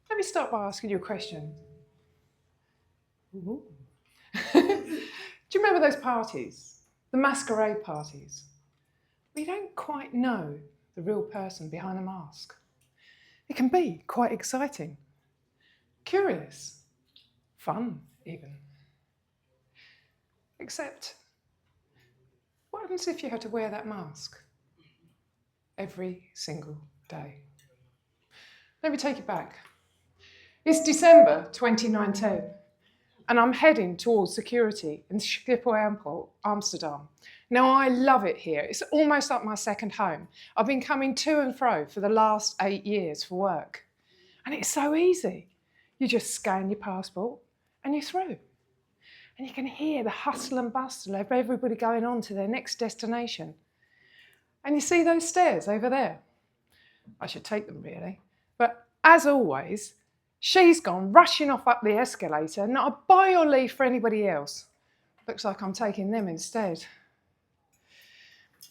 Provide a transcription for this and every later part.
Let me start by asking you a question. Ooh. Do you remember those parties? The masquerade parties? We don't quite know the real person behind the mask. It can be quite exciting, curious, fun even. Except, what happens if you had to wear that mask every single day? Let me take it back. It's December 2019, and I'm heading towards security in Schiphol Airport, Amsterdam. Now, I love it here. It's almost like my second home. I've been coming to and fro for the last 8 years for work. And it's so easy. You just scan your passport and you're through. And you can hear the hustle and bustle of everybody going on to their next destination. And you see those stairs over there? I should take them, really. But as always, she's gone rushing off up the escalator, not a bye or leave for anybody else. Looks like I'm taking them instead.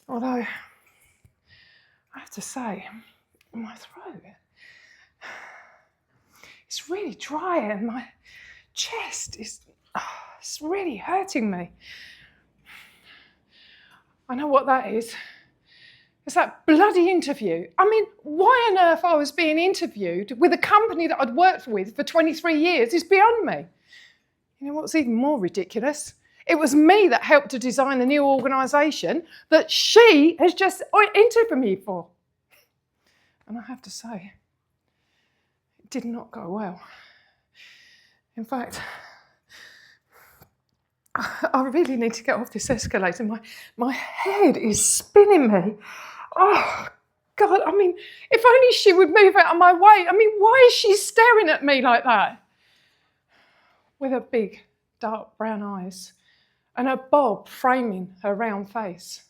Although, I have to say, my throat, it's really dry and my chest is it's really hurting me. I know what that is. It's that bloody interview. I mean, why on earth I was being interviewed with a company that I'd worked with for 23 years is beyond me. You know what's even more ridiculous? It was me that helped to design the new organisation that she has just interviewed me for. And I have to say, it did not go well. In fact, I really need to get off this escalator. My head is spinning me. Oh, God, I mean, if only she would move out of my way. I mean, why is she staring at me like that? With her big, dark brown eyes and her bob framing her round face.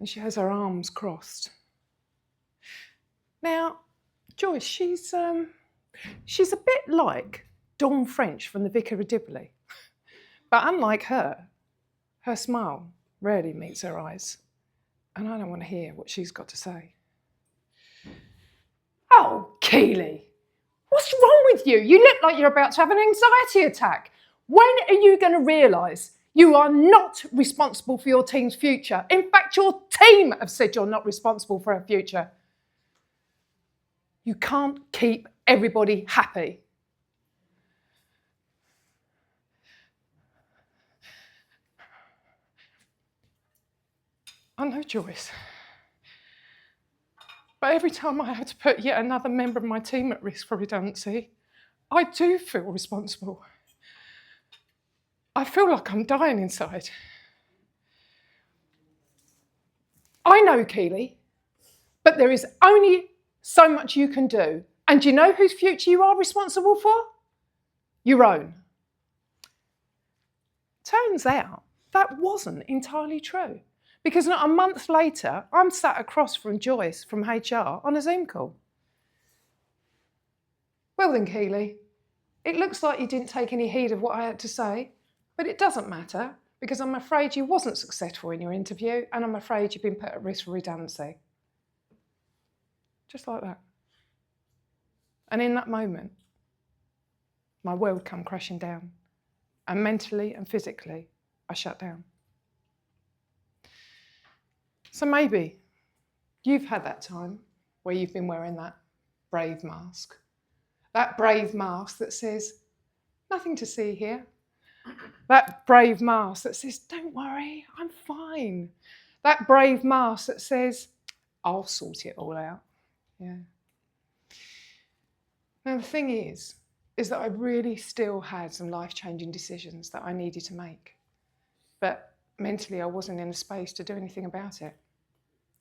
And she has her arms crossed. Now, Joyce, she's a bit like Dawn French from The Vicar of Dibley. But unlike her smile rarely meets her eyes. And I don't want to hear what she's got to say. Oh, Keely, what's wrong with you? You look like you're about to have an anxiety attack. When are you going to realise you are not responsible for your team's future? In fact, your team have said you're not responsible for her future. You can't keep everybody happy. I know, Joyce. But every time I had to put yet another member of my team at risk for redundancy, I do feel responsible. I feel like I'm dying inside. I know, Keely, but there is only so much you can do. And do you know whose future you are responsible for? Your own. Turns out that wasn't entirely true. Because not a month later, I'm sat across from Joyce from HR on a Zoom call. Well then, Keely, it looks like you didn't take any heed of what I had to say, but it doesn't matter because I'm afraid you wasn't successful in your interview and I'm afraid you've been put at risk for redundancy. Just like that. And in that moment, my world come crashing down and mentally and physically, I shut down. So maybe you've had that time where you've been wearing that brave mask. That brave mask that says, nothing to see here. That brave mask that says, don't worry, I'm fine. That brave mask that says, I'll sort it all out. Yeah. Now the thing is that I really still had some life-changing decisions that I needed to make. But mentally I wasn't in a space to do anything about it.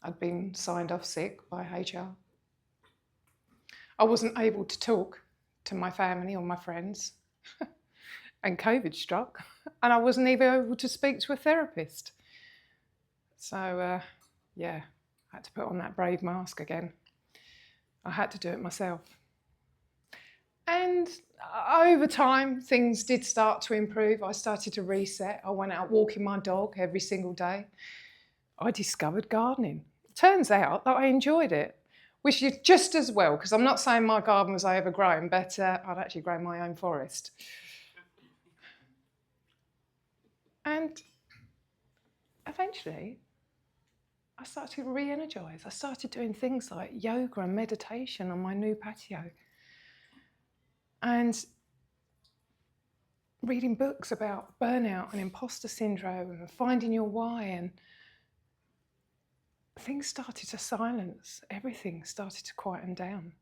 I'd been signed off sick by HR. I wasn't able to talk to my family or my friends. And COVID struck, and I wasn't even able to speak to a therapist. So, yeah, I had to put on that brave mask again. I had to do it myself. And over time, things did start to improve. I started to reset. I went out walking my dog every single day. I discovered gardening. Turns out that I enjoyed it, which is just as well, because I'm not saying my garden was overgrown, but I'd actually grown my own forest. And eventually, I started to re-energise. I started doing things like yoga and meditation on my new patio. And reading books about burnout and imposter syndrome and finding your why, and things started to silence. Everything started to quieten down,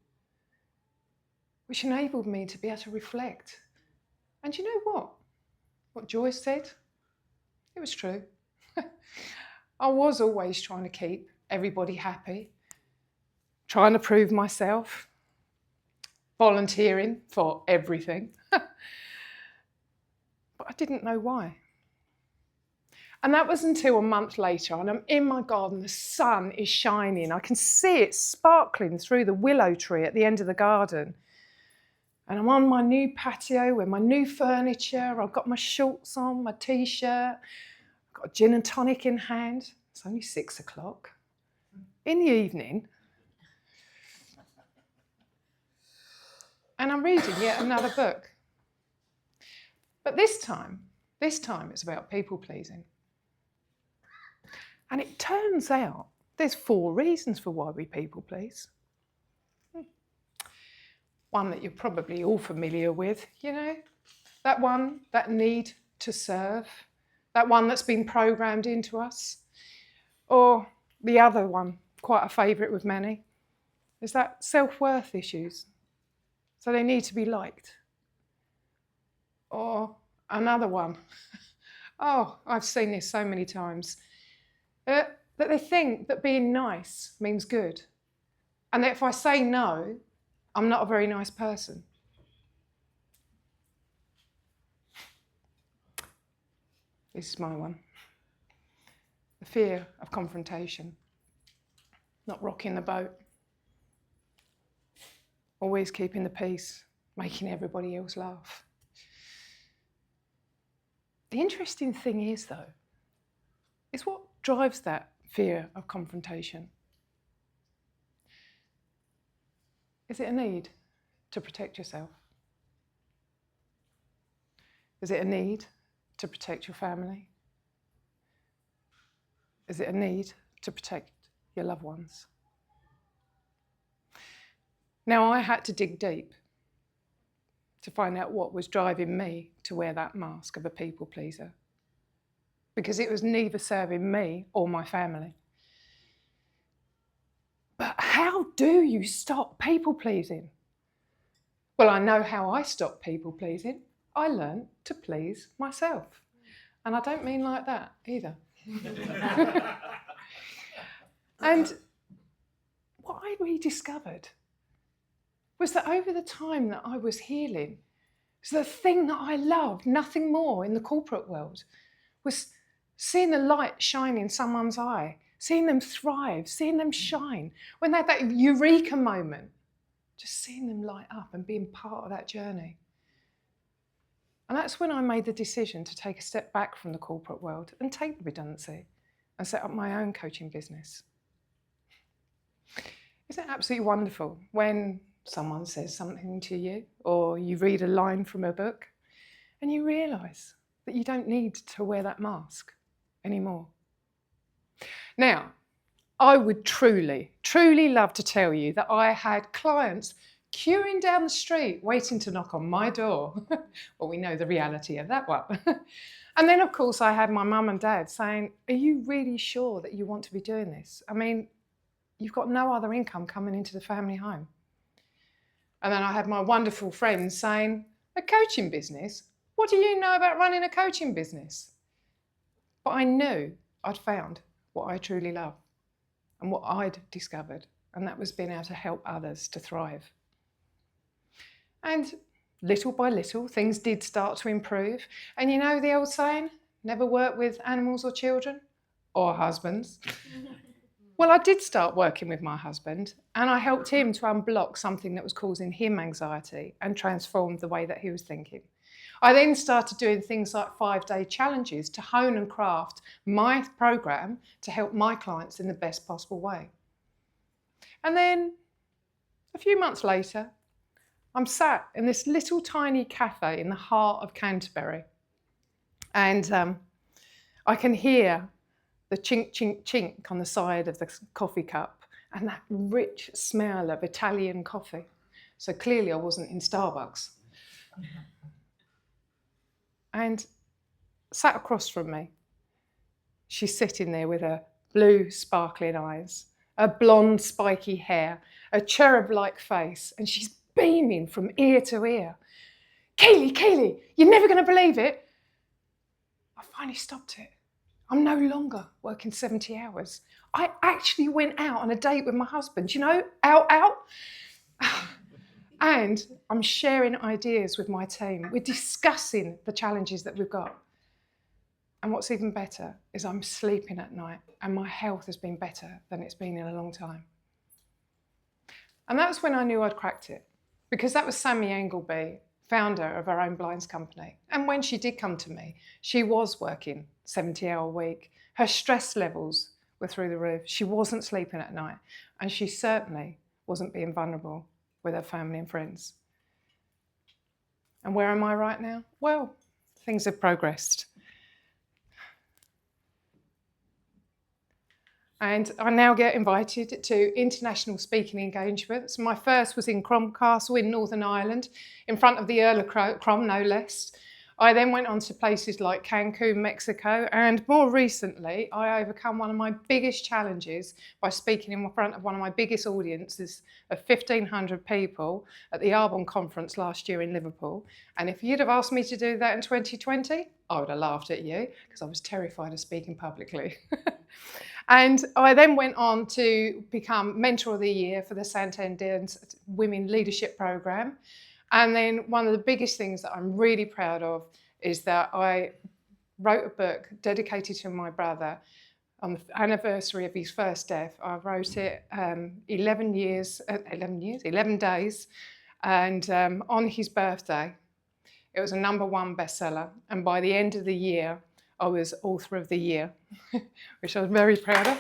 which enabled me to be able to reflect. And you know what? What Joyce said? It was true. I was always trying to keep everybody happy, trying to prove myself, volunteering for everything. But I didn't know why. And that was until a month later, and I'm in my garden, the sun is shining. I can see it sparkling through the willow tree at the end of the garden. And I'm on my new patio with my new furniture. I've got my shorts on, my t-shirt, I've got a gin and tonic in hand. It's only 6 o'clock in the evening. And I'm reading yet another book. But this time it's about people pleasing. And it turns out there's 4 reasons for why we people please. One that you're probably all familiar with, you know, that one, that need to serve, that one that's been programmed into us. Or the other one, quite a favourite with many, is that self-worth issues. So they need to be liked. Or another one, oh, I've seen this so many times, that they think that being nice means good. And that if I say no, I'm not a very nice person. This is my one. The fear of confrontation. Not rocking the boat. Always keeping the peace, making everybody else laugh. The interesting thing is, though, is what drives that fear of confrontation. Is it a need to protect yourself? Is it a need to protect your family? Is it a need to protect your loved ones? Now, I had to dig deep to find out what was driving me to wear that mask of a people pleaser, because it was neither serving me or my family. But how do you stop people pleasing? Well, I know how I stopped people pleasing. I learned to please myself. And I don't mean like that either. And what I rediscovered was that over the time that I was healing, so the thing that I loved, nothing more in the corporate world, was seeing the light shine in someone's eye, seeing them thrive, seeing them shine. When they had that eureka moment, just seeing them light up and being part of that journey. And that's when I made the decision to take a step back from the corporate world and take the redundancy and set up my own coaching business. Isn't it absolutely wonderful when someone says something to you, or you read a line from a book, and you realise that you don't need to wear that mask anymore? Now, I would truly, truly love to tell you that I had clients queuing down the street waiting to knock on my door. Well, we know the reality of that one. And then, of course, I had my mum and dad saying, are you really sure that you want to be doing this? I mean, you've got no other income coming into the family home. And then I had my wonderful friends saying, a coaching business? What do you know about running a coaching business? But I knew I'd found what I truly love and what I'd discovered, and that was being able to help others to thrive. And little by little, things did start to improve. And you know the old saying, never work with animals or children or husbands. Well, I did start working with my husband, and I helped him to unblock something that was causing him anxiety and transformed the way that he was thinking. I then started doing things like 5-day challenges to hone and craft my program to help my clients in the best possible way. And then a few months later, I'm sat in this little tiny cafe in the heart of Canterbury, and I can hear the chink, chink, chink on the side of the coffee cup and that rich smell of Italian coffee. So clearly I wasn't in Starbucks. And sat across from me, she's sitting there with her blue sparkling eyes, her blonde spiky hair, a cherub-like face, and she's beaming from ear to ear. Keely, you're never going to believe it. I finally stopped it. I'm no longer working 70 hours. I actually went out on a date with my husband, you know, out. And I'm sharing ideas with my team. We're discussing the challenges that we've got. And what's even better is I'm sleeping at night and my health has been better than it's been in a long time. And that was when I knew I'd cracked it, because that was Sammy Angleby, founder of her own blinds company. And when she did come to me, she was working 70-hour week. Her stress levels were through the roof. She wasn't sleeping at night, and she certainly wasn't being vulnerable with her family and friends. And where am I right now? Well, things have progressed. And I now get invited to international speaking engagements. My first was in Castle in Northern Ireland, in front of the Earl of Crom, no less. I then went on to places like Cancun, Mexico, and more recently, I overcome one of my biggest challenges by speaking in front of one of my biggest audiences of 1,500 people at the Arbonne conference last year in Liverpool. And if you'd have asked me to do that in 2020, I would have laughed at you, because I was terrified of speaking publicly. And I then went on to become Mentor of the Year for the Santander's Women Leadership Programme. And then one of the biggest things that I'm really proud of is that I wrote a book dedicated to my brother on the anniversary of his first death. I wrote it 11 days, and on his birthday. It was a #1 bestseller, and by the end of the year, I was Author of the Year, which I was very proud of.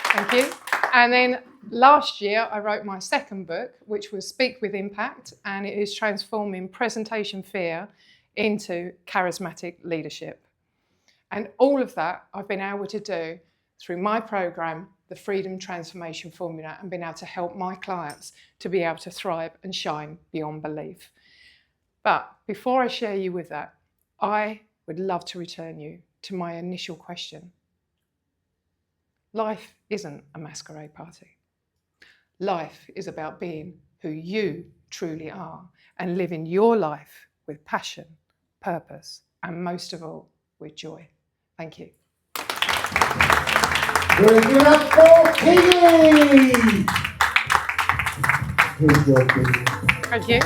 Thank you. And then last year, I wrote my second book, which was Speak with Impact, and it is transforming presentation fear into charismatic leadership. And all of that I've been able to do through my program, the Freedom Transformation Formula, and been able to help my clients to be able to thrive and shine beyond belief. But before I share you with that, I would love to return you to my initial question. Life isn't a masquerade party. Life is about being who you truly are and living your life with passion, purpose, and most of all, with joy. Thank you. Give it up for Keely! Thank you.